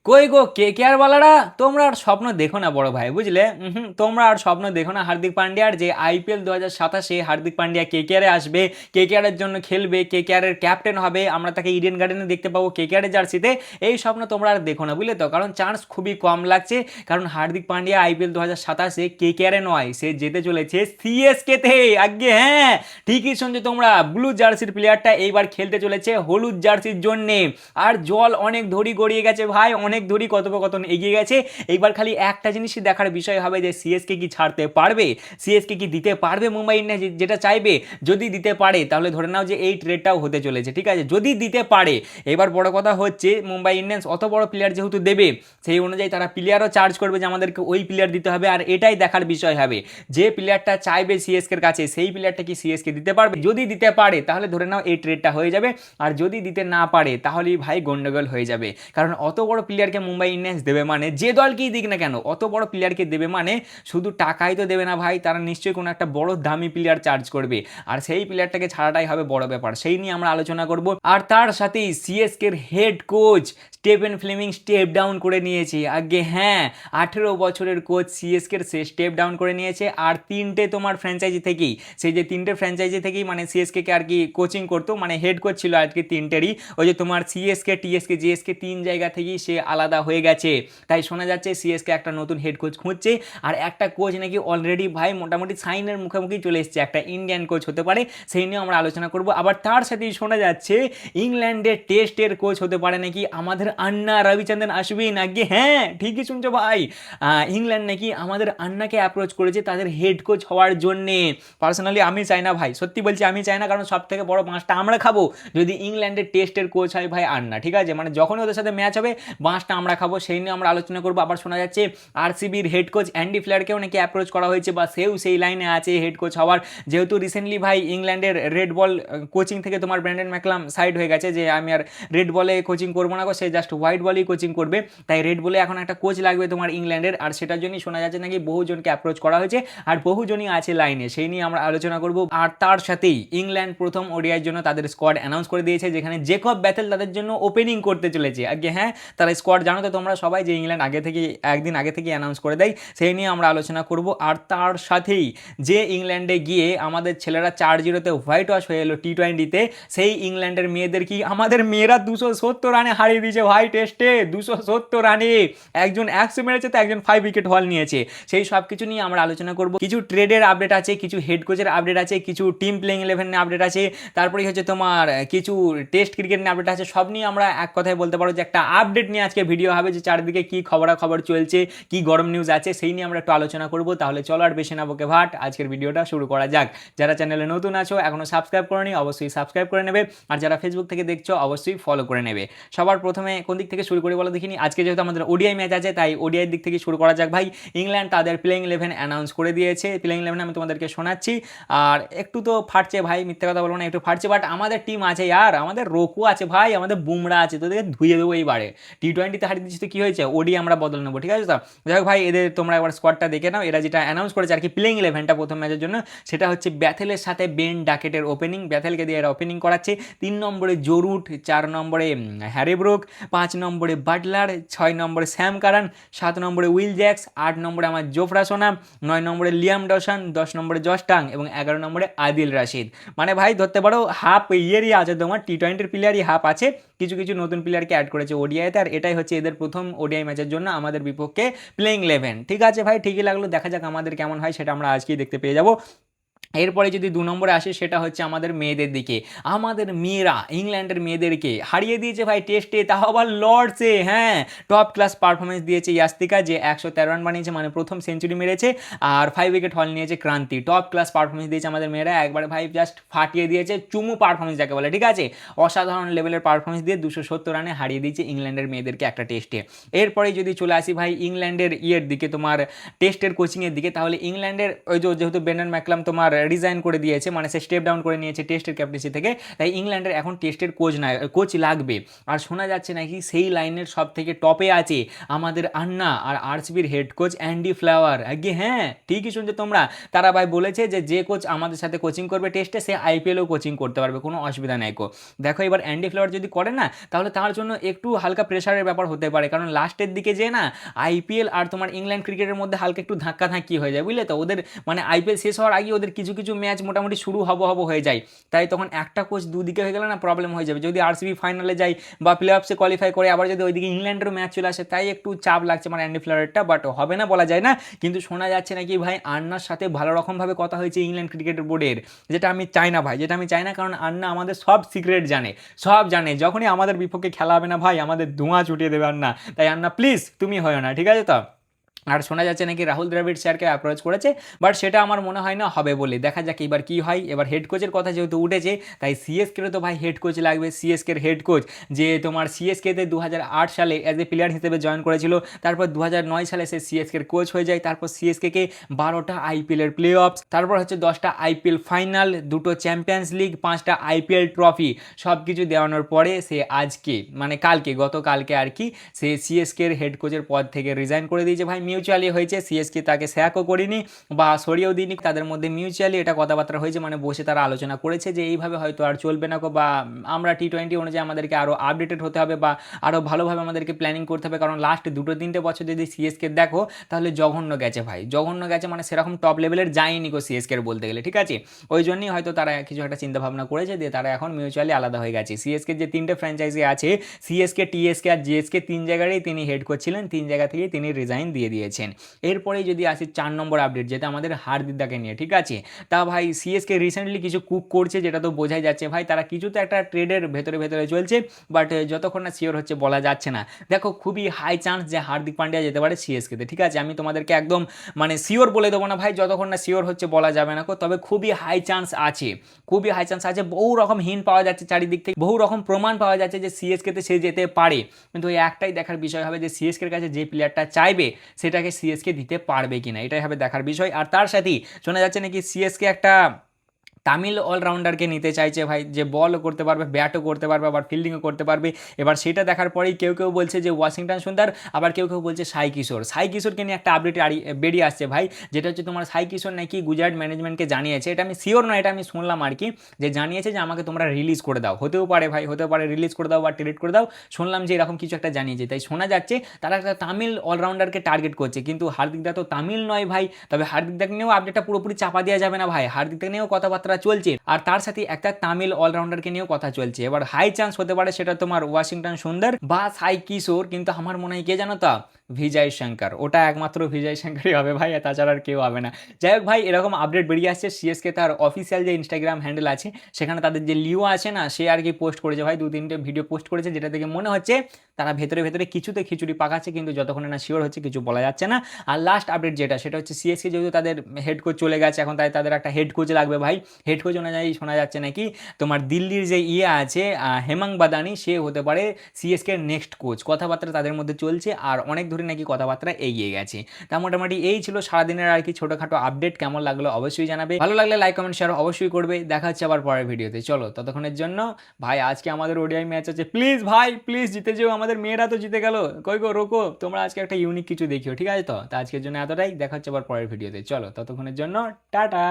কই গো কেকেআর ওয়ালারা, তোমরা আর স্বপ্ন দেখো না বড় ভাই, বুঝলে? তোমরা আর স্বপ্ন দেখো না হার্দিক পান্ডিয়ার, যে আইপিএল 2027-এ হার্দিক পান্ডিয়া কেকেআরে আসবে, কেকেআর এর জন্য খেলবে, কেকেআর এর ক্যাপ্টেন হবে, আমরা তাকে ইডেন গার্ডেনে দেখতে পাবো কেকেআর এর জার্সিতে। এই স্বপ্ন তোমরা আর দেখো না, বুঝলে তো? কারণ চান্স খুবই কম লাগছে। কারণ হার্দিক পান্ডিয়া আইপিএল 2027-এ কেকেআরে নয়, সে যেতে চলেছে সিএসকে তে। আগে হ্যাঁ, ঠিকই শুনছো তোমরা, ব্লু জার্সির প্লেয়ারটা এইবার খেলতে চলেছে হলুদ জার্সির জন্যে। আর জল অনেক ধরি গড়িয়ে গেছে ভাই, অনেক ধরি কথোপকথন এগিয়ে গেছে। এইবার খালি একটা জিনিসই দেখার বিষয় হবে যে সিএসকে কি ছাড়তে পারবে, সিএসকে কি দিতে পারবে মুম্বাই ইন্ডিয়ান্স যেটা চাইবে। যদি দিতে পারে তাহলে ধরে নাও যে এই ট্রেডটাও হতে চলেছে, ঠিক আছে? যদি দিতে পারে, এবার বড় কথা হচ্ছে মুম্বাই ইন্ডিয়ান্স অত বড় প্লেয়ার যেহেতু দেবে, সেই অনুযায়ী তারা প্লেয়ারও চার্জ করবে যে আমাদেরকে ওই প্লেয়ার দিতে হবে। আর এটাই দেখার বিষয় হবে যে প্লেয়ারটা চাইবে সিএসকের কাছে, সেই প্লেয়ারটা কি সিএসকে দিতে পারবে। যদি দিতে পারে তাহলে ধরে নাও এই ট্রেডটা হয়ে যাবে, আর যদি দিতে না পারে তাহলেই ভাই গন্ডগোল হয়ে যাবে। কারণ অত বড় প্লেয়ারকে মুম্বাই ইন্ডিয়ান্স দেবে মানে, যে দলকেই দিক না কেন, অত বড় প্লেয়ারকে দেবে মানে শুধু টাকাই তো দেবে না ভাই, তারা নিশ্চয়ই কোনো একটা বড় দামি প্লেয়ার চার্জ করবে। আর সেই প্লেয়ারটাকে ছাড়াটাই হবে বড় ব্যাপার, সেই নিয়ে আমরা আলোচনা করব। আর তার সাথেই সিএসকের head coach Stephen Fleming step down করে নিয়েছে। আগে হ্যাঁ, 18 বছরের কোচ সিএসকের সে স্টেপ ডাউন করে নিয়েছে। আর তিনটে তোমার ফ্র্যাঞ্চাইজি থেকেই, সেই যে তিনটে ফ্র্যাঞ্চাইজি থেকেই মানে সিএসকে কে আর কি কোচিং করতো, মানে হেড কোচ ছিল আর কি তিনটেরই। ওই যে তোমার সিএসকে, টিএসকে, জিএসকে, তিন জায়গা থেকেই সে আলাদা হয়ে গেছে। তাই শোনা যাচ্ছে সিএসকে একটা নতুন হেড কোচ খুঁজছে। আর একটা কোচ নাকি অলরেডি ভাই মোটামুটি সাইনের মুখোমুখি চলে এসছে, একটা ইন্ডিয়ান কোচ হতে পারে, সেই নিয়ে আমরা আলোচনা করব। আবার তার সাথেই শোনা যাচ্ছে ইংল্যান্ডের টেস্টের কোচ হতে পারে নাকি আমাদের আন্না রবিচন্দ্রন অশ্বিন। আগে হ্যাঁ, ঠিকই শুনছো ভাই, ইংল্যান্ড নাকি আমাদের আন্নাকে অ্যাপ্রোচ করেছে তাদের হেড কোচ হওয়ার জন্যে। পার্সোনালি আমি চাই না ভাই, সত্যি বলছি আমি চাই না, কারণ সব থেকে বড় বাঁশটা আমরা খাবো যদি ইংল্যান্ডের টেস্টের কোচ হয় ভাই আন্না, ঠিক আছে? মানে যখনই ওদের সাথে ম্যাচ হবে বাঁশটা আমরা খাবো, সেই নিয়ে আমরা আলোচনা করবো। আবার শোনা যাচ্ছে আরসিবির হেড কোচ অ্যান্ডি ফ্লেয়ারকেও নাকি অ্যাপ্রোচ করা হয়েছে, বা সেও সেই লাইনে আছে হেড কোচ হওয়ার। যেহেতু রিসেন্টলি ভাই ইংল্যান্ডের রেড বল কোচিং থেকে তোমার ব্র্যান্ডন ম্যাকলাম সাইড হয়ে গেছে, যে আমি আর রেড বলে কোচিং করবো না গো, সে জাস্ট হোয়াইট বলেই কোচিং করবে। তাই রেড বলে এখন একটা কোচ লাগবে তোমার ইংল্যান্ডের, আর সেটার জন্যই শোনা যাচ্ছে নাকি বহুজনকে অ্যাপ্রোচ করা হয়েছে, আর বহুজনই আছে লাইনে, সেই নিয়ে আমরা আলোচনা করব। আর তার সাথেই ইংল্যান্ড প্রথম ওডিআইয়ের জন্য তাদের স্কোয়াড অ্যানাউন্স করে দিয়েছে, যেখানে জেকব ব্যাথেল তাদের জন্য ওপেনিং করতে চলেছে। আগে হ্যাঁ, তারা স্কোয়াড জানো তো তোমরা সবাই, যে ইংল্যান্ড আগে থেকে একদিন আগে থেকে অ্যানাউন্স করে দেয়, সেই নিয়ে আমরা আলোচনা করব। আর তার সাথেই যে ইংল্যান্ডে গিয়ে আমাদের ছেলেরা 4-0 হোয়াইট ওয়াশ হয়ে এলো টি20-তে, সেই ইংল্যান্ডের মেয়েদের কি আমাদের মেয়েরা 270 রানে হারিয়ে দিয়েছে ভাই টেস্টে, 270 রানে। একজন 100 মেরেছে তো একজন 5 উইকেট হল নিয়েছে। সেই সব কিছু নিয়ে আমরা আলোচনা করব। কিছু ট্রেডের আপডেট আছে, কিছু হেড কোচের আপডেট আছে, কিছু টিম প্লেইং 11 আপডেট আছে, তারপরে হচ্ছে তোমার কিছু টেস্ট ক্রিকেট নিয়ে আপডেট আছে। সব নিয়ে আমরা এক কথায় বলতে পারো যে একটা আপডেট নিয়ে আজকে ভিডিও হবে, যে চারিদিকে কি খবরাখবর চলছে, কি গরম নিউজ আছে, সেই নিয়ে আমরা একটু আলোচনা করব। তাহলে চলো আর বেশি না বকে ভাট, আজকের ভিডিওটা শুরু করা যাক। যারা চ্যানেলে নতুন আছো, এখনো সাবস্ক্রাইব করোনি, অবশ্যই সাবস্ক্রাইব করে নেবে। আর যারা ফেসবুক থেকে দেখছো অবশ্যই ফলো করে নেবে। সবার প্রথমে কোন দিক থেকে শুরু করি বলো দেখিনি? আজকে যেহেতু আমাদের ওডিআই ম্যাচ আছে, তাই ওডিআই দিক থেকে শুরু করা যাক ভাই। ইংল্যান্ড তাদের প্লেইং 11 অ্যানাউন্স করে দিয়েছে, প্লেইং 11 আমি তোমাদেরকে শোনাচ্ছি। আর একটু তো ফাটছে ভাই, মিথ্যে কথা বলবো না, একটু ফাটছে, বাট আমাদের টিম আছে ইয়ার, আমাদের রোকু আছে ভাই, আমাদের বুমরা আছে, তোদেরকে ধুয়ে দেবো এইবারে। টি20তে হারিয়ে দিচ্ছি তো কি হয়েছে, ওডি আমরা বদল নেবো, ঠিক আছে? তো যাই হোক ভাই, এদের তোমরা একবার স্কোয়াডটা দেখে নাও। এরা যেটা অ্যানাউন্স করেছে আর কি প্লেইং 11টা প্রথম ম্যাচের জন্য, সেটা হচ্ছে ব্যাথেলের সাথে বেন ডাকেটের ওপেনিং, ব্যাথেলকে দিয়ে এরা ওপেনিং করাচ্ছে। 3 নম্বরে জরুট, 4 নম্বরে হ্যারি ব্রুক, 5 নম্বরে বাটলার, 6 নম্বরে স্যাম কারান, 7 নম্বরে উইল জ্যাক্স, 8 নম্বরে আমার জোফরা সোনা, 9 নম্বরে লিয়াম ডসন, 10 নম্বরে জশ টাং এবং 11 নম্বরে আদিল রাশিদ। মানে ভাই ধরতে পারো হাফ ইয়েরই আছে তোমার, টি20 প্লেয়ারই হাফ আছে, কিছু কিছু নতুন প্লেয়ারকে অ্যাড করেছে ওডিআইতে। আর এটাই হচ্ছে এদের প্রথম ওডিআই ম্যাচের জন্য আমাদের বিপক্ষে প্লেইং 11। ঠিক আছে ভাই, ঠিকই লাগলো, দেখা যাক আমাদের কেমন হয়, সেটা আমরা আজকেই দেখতে পেয়ে যাবো। এরপরে যদি 2 নম্বরে আসে, সেটা হচ্ছে আমাদের মেয়েদের দিকে। আমাদের মেয়েরা ইংল্যান্ডের মেয়েদেরকে হারিয়ে দিয়েছে ভাই টেস্টে, তাও আবার লর্ডসে। হ্যাঁ, টপ ক্লাস পারফরমেন্স দিয়েছে ইয়াস্তিকা, যে 113 রান বানিয়েছে, মানে প্রথম সেঞ্চুরি মেরেছে, আর 5 উইকেট হল নিয়েছে ক্রান্তি। টপ ক্লাস পারফরমেন্স দিয়েছে আমাদের মেয়েরা, একবারে ভাই জাস্ট ফাটিয়ে দিয়েছে, চুমু পারফরমেন্স যাকে বলে, ঠিক আছে? অসাধারণ লেভেলের পারফরমেন্স দিয়ে 270 রানে হারিয়ে দিয়েছে ইংল্যান্ডের মেয়েদেরকে একটা টেস্টে। এরপরে যদি চলে আসি ভাই ইংল্যান্ডের ইয়ের দিকে, তোমার টেস্টের কোচিংয়ের দিকে, তাহলে ইংল্যান্ডের ওই যেহেতু ব্রেন্ডন ম্যাকলাম তোমার রিজাইন করে দিয়েছে, মানে সে স্টেপ ডাউন করে নিয়েছে টেস্টের ক্যাপ্টেন্সি থেকে, তাই ইংল্যান্ডের এখন টেস্টের কোচ লাগবে। আর শোনা যাচ্ছে নাকি সেই লাইনের সব থেকে টপে আছে আমাদের আন্না আর আরসিবির হেড কোচ অ্যান্ডি ফ্লাওয়ার। আগে হ্যাঁ, ঠিকই শুনছো তোমরা, তারা ভাই বলেছে যে কোচ আমাদের সাথে কোচিং করবে টেস্টে সে আইপিএলও কোচিং করতে পারবে, কোনো অসুবিধা নাই কো। দেখো এবার অ্যান্ডি ফ্লাওয়ার যদি করে না, তাহলে তার জন্য একটু হালকা প্রেশারের ব্যাপার হতে পারে, কারণ লাস্টের দিকে যে না আইপিএল আর তোমার ইংল্যান্ড ক্রিকেটের মধ্যে হালকা একটু ধাক্কি হয়ে যায়, বুঝলে তো। ওদের মানে আইপিএল শেষ হওয়ার আগে ওদের কিছু কিছু ম্যাচ মোটামুটি শুরু হব হয়ে যায়, তাই তখন একটা কোচ দুদিকে হয়ে গেলে না প্রবলেম হয়ে যাবে। যদি আরসিবি ফাইনালে যায় বা প্লে অফসে কোয়ালিফাই করে, আবার যদি ওইদিকে ইংল্যান্ডেরও ম্যাচ চলে আসে, তাই একটু চাপ লাগছে মানে অ্যান্ডি ফ্লাওয়ারটা, বাট হবে না বলা যায় না। কিন্তু শোনা যাচ্ছে নাকি ভাই আন্নার সাথে ভালো রকমভাবে কথা হয়েছে ইংল্যান্ড ক্রিকেটের বোর্ডের, যেটা আমি চাই না ভাই, যেটা আমি চাই না, কারণ আন্না আমাদের সব সিক্রেট জানে, সব জানে। যখনই আমাদের বিপক্ষে খেলা হবে না ভাই, আমাদের ধোঁয়া ছুটিয়ে দেবে আন্না। তাই আন্না প্লিজ তুমি হয় না, ঠিক আছে তো। আর শোনা যাচ্ছে নাকি রাহুল দ্রাবিড় স্যারকে অ্যাপ্রোচ করেছে, বাট সেটা আমার মনে হয় না হবে বলে। দেখা যাক এবার কি হয়। এবার হেড কোচের কথা যেহেতু উঠেছে, তাই সিএসকেরও তো ভাই হেড কোচ লাগবে। সিএসকের হেড কোচ যে তোমার সিএসকেতে 2008 সালে অ্যাজ এ প্লেয়ার হিসেবে জয়েন করেছিল, তারপর 2009 সালে সে সিএসকের কোচ হয়ে যায়, তারপর সিএসকেকে 12টা আইপিএলের প্লে অফ, তারপর হচ্ছে 10টা আইপিএল ফাইনাল, 2টো চ্যাম্পিয়ন্স লিগ, 5টা আইপিএল ট্রফি, সব কিছু দেওয়ানোর পরে সে আজকে মানে গতকালকে আর কি সে সিএসকের হেড কোচের পদ থেকে রিজাইন করে দিয়েছে ভাই। মিউচুয়ালি হয়েছে, সিএসকে তাকে স্যাকও করিনি বা সরিয়েও দিইনি, তাদের মধ্যে মিউচুয়ালি এটা কথাবার্তা হয়েছে, মানে বসে তারা আলোচনা করেছে যে এইভাবে হয়তো আর চলবে না, বা আমরা টি20 অনুযায়ী আমাদেরকে আরও আপডেটেড হতে হবে বা আরও ভালোভাবে আমাদেরকে প্ল্যানিং করতে হবে, কারণ লাস্ট 2-3 বছর যদি সিএসকে দেখো তাহলে জঘন্য গেছে ভাই, জঘন্য গেছে, মানে সেরকম টপ লেভেলের যায়নি গো সিএসকের বলতে গেলে, ঠিক আছে। ওই জন্যই হয়তো তারা কিছু একটা চিন্তাভাবনা করেছে, দিয়ে তারা এখন মিউচুয়ালি আলাদা হয়ে গেছে। সিএসকে যে 3টে ফ্র্যাঞ্চাইজি আছে, সিএসকে, টিএসকে আর জিএসকে, 3 জায়গায় তিনি হেড কোচ ছিলেন, 3 জায়গা থেকে তিনি রিজাইন দিয়ে দিয়েছেন। এরপরেই যদি আসি 4 নম্বর আপডেট, যেটা আমাদের হার্দিকদাকে নিয়ে, ঠিক আছে। তা ভাই সিএসকে রিসেন্টলি কিছু কুক করছে, যেটা তো বোঝাই যাচ্ছে ভাই তারা কিছু তো একটা ট্রেডের ভেতরে চলছে, বাট যতক্ষণ না শিওর হচ্ছে বলা যাচ্ছে না। দেখো খুবই হাই চান্স যে হার্দিক পান্ডিয়া যেতে পারে সিএসকেতে, ঠিক আছে। আমি তোমাদেরকে একদম মানে শিওর বলে দেবো না ভাই, যতক্ষণ না শিওর হচ্ছে বলা যাবে না, তবে খুবই হাই চান্স আছে, খুবই হাই চান্স আছে। বহু রকম হিন্ট পাওয়া যাচ্ছে চারিদিক থেকে, বহু রকম প্রমাণ পাওয়া যাচ্ছে যে সিএসকেতে সে যেতে পারে, কিন্তু ওই একটাই দেখার বিষয় হবে যে সিএসকের কাছে যে প্লেয়ারটা চাইবে সেটাকে সিএসকে দিতে পারবে কিনা, এটাই হবে দেখার বিষয়। আর তার সাথেই শোনা যাচ্ছে নাকি সিএসকে একটা তামিল অলরাউন্ডারকে নিতে চাইছে ভাই, যে বলও করতে পারবে, ব্যাটও করতে পারবে, আবার ফিল্ডিংও করতে পারবে। এবার সেটা দেখার পরেই কেউ বলছে যে ওয়াশিংটন সুন্দর, আবার কেউ বলছে সাই কিশোরকে নিয়ে একটা আপডেট বেরিয়ে আসছে ভাই, যেটা হচ্ছে তোমার সাই কিশোর নাকি গুজরাট ম্যানেজমেন্টকে জানিয়েছে, এটা আমি শিওর নয়, এটা আমি শুনলাম আর কি, যে জানিয়েছে যে আমাকে তোমরা রিলিজ করে দাও, হতেও পারে ভাই, হতেও পারে রিলিজ করে দাও বা ট্রেড করে দাও, শুনলাম যে এরকম কিছু একটা জানিয়েছে। তাই শোনা যাচ্ছে তারা একটা তামিল অলরাউন্ডারকে টার্গেট করছে, কিন্তু হার্দিকদা তো তামিল নয় ভাই। তবে হার্দিকদাকে নিয়েও আপডেটটা পুরোপুরি চাপা দেওয়া যাবে না ভাই, হার্দিকদা নিয়েও কথাবার্তা চলছে, আর তার সাথে একটা তামিল অলরাউন্ডারকে নিয়েও কথা চলছে। এবার হাই চান্স হতে পারে সেটা তোমার ওয়াশিংটন সুন্দর বা সাই কিশোর, কিন্তু আমার মনে হয় কে জানো তো, বিজয় শঙ্কর, ওটা একমাত্র বিজয় শঙ্করই হবে ভাই, তাছাড়া আর কেউ হবে না। যাই হোক ভাই, এরকম আপডেট বেরিয়ে আসছে। সিএসকে তার অফিসিয়াল যে ইনস্টাগ্রাম হ্যান্ডেল আছে, সেখানে তাদের যে লিও আছে না, সে আর কি পোস্ট করেছে ভাই, 2-3টে ভিডিও পোস্ট করেছে, যেটা থেকে মনে হচ্ছে তারা ভেতরে কিছুতে খিচুড়ি পাকাচ্ছে, কিন্তু যতক্ষণ না শিওর হচ্ছে কিছু বলা যাচ্ছে না। আর লাস্ট আপডেট যেটা, সেটা হচ্ছে সিএসকে যেহেতু তাদের হেড কোচ চলে গেছে এখন, তাই তাদের একটা হেড কোচ লাগবে ভাই। হেড কোচ অনুযায়ী শোনা যাচ্ছে নাকি তোমার দিল্লির যে আছে হেমাং বাদানি, সে হতে পারে সিএসকে নেক্সট কোচ, কথাবার্তা তাদের মধ্যে চলছে, আর অনেক ধরে নাকি কথাবার্তা এগিয়ে গেছে। তা মোটামুটি এই ছিল সারাদিনের আর কি ছোটোখাটো আপডেট। কেমন লাগলো অবশ্যই জানাবে, ভালো লাগলে লাইক কমেন্ট শেয়ার অবশ্যই করবে। দেখা হচ্ছে আবার পরের ভিডিওতে। চলো ততক্ষণের জন্য ভাই, আজকে আমাদের ওডিআই ম্যাচ আছে, প্লিজ ভাই প্লিজ জিতে যেও, আমাদের মেয়েরা তো জিতে গেল, কই গো রোকো, তোমরা আজকে একটা ইউনিক কিছু দেখিও, ঠিক আছে তো। আজকের জন্য এতটাই, দেখা হচ্ছে আবার পরের ভিডিওতে। চলো ততক্ষণের জন্য টাটা।